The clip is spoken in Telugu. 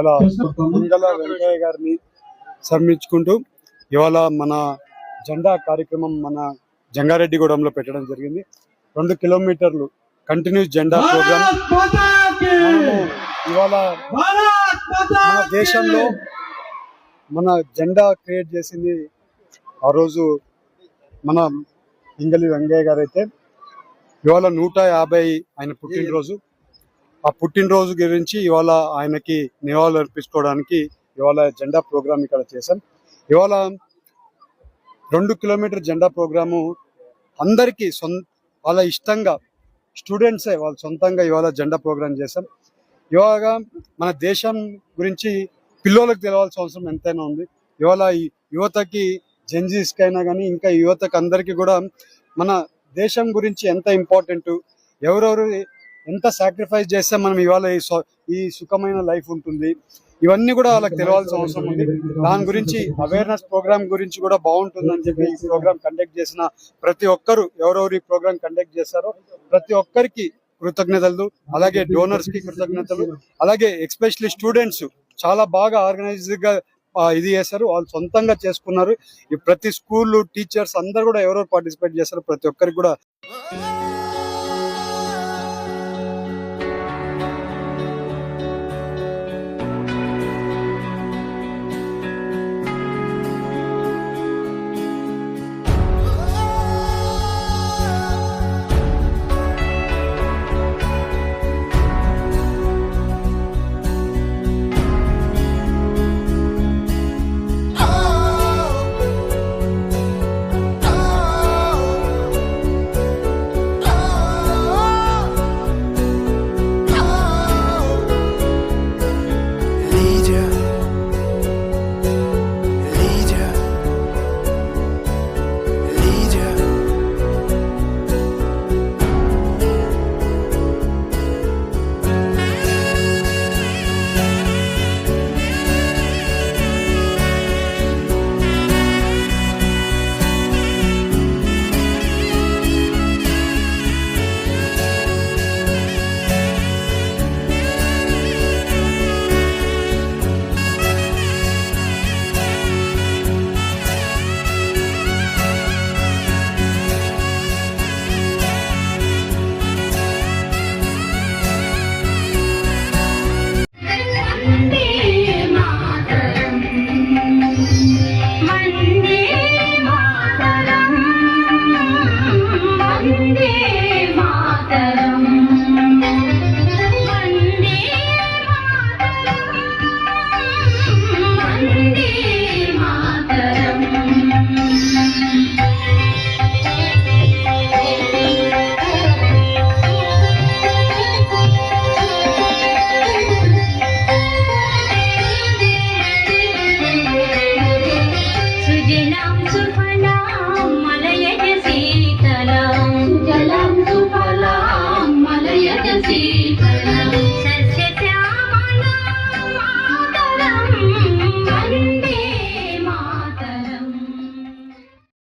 ఇవాళ మంగళ వెంకయ్య గారిని సన్మానించుకుంటూ ఇవాళ మన జెండా కార్యక్రమం మన జంగారెడ్డిగూడెంలో పెట్టడం జరిగింది. 2 కిలోమీటర్లు కంటిన్యూస్ జెండా ప్రోగ్రామ్. ఇవాళ మన దేశంలో మన జెండా క్రియేట్ చేసింది ఆ రోజు మన పింగళి వెంకయ్య గారు. అయితే ఇవాళ 150 ఆయన పుట్టినరోజు. ఆ పుట్టినరోజు గురించి ఇవాళ ఆయనకి నివాళులు అర్పించుకోవడానికి ఇవాళ జెండా ప్రోగ్రామ్ ఇక్కడ చేశాం. ఇవాళ 2 కిలోమీటర్ జెండా ప్రోగ్రాము అందరికీ వాళ్ళ ఇష్టంగా స్టూడెంట్సే వాళ్ళ సొంతంగా ఇవాళ జెండా ప్రోగ్రామ్ చేశాం. ఇవాళ మన దేశం గురించి పిల్లలకు తెలవాల్సిన అవసరం ఎంతైనా ఉంది. ఇవాళ ఈ యువతకి జెన్జీస్కైనా కానీ ఇంకా యువతకు అందరికీ కూడా మన దేశం గురించి ఎంత ఇంపార్టెంట్, ఎవరెవరు ఎంత సాక్రిఫైస్ చేస్తే మనం ఇవాళ ఈ సుఖమైన లైఫ్ ఉంటుంది, ఇవన్నీ కూడా వాళ్ళకి తెలవాల్సిన అవసరం ఉంది. దాని గురించి అవేర్నెస్ ప్రోగ్రామ్ గురించి కూడా బాగుంటుందని చెప్పి ఈ ప్రోగ్రామ్ కండక్ట్ చేసిన ప్రతి ఒక్కరు ఎవరెవరు ఈ ప్రోగ్రామ్ కండక్ట్ చేశారో ప్రతి ఒక్కరికి కృతజ్ఞతలు. అలాగే డోనర్స్ కి కృతజ్ఞతలు. అలాగే ఎస్పెషల్లీ స్టూడెంట్స్ చాలా బాగా ఆర్గనైజ్డ్ గా ఇది చేశారు, వాళ్ళు సొంతంగా చేసుకున్నారు. ఈ ప్రతి స్కూల్ టీచర్స్ అందరు కూడా ఎవరెవరు పార్టిసిపేట్ చేశారు ప్రతి ఒక్కరికి కూడా సుజనాం సుఫలాం మలయజ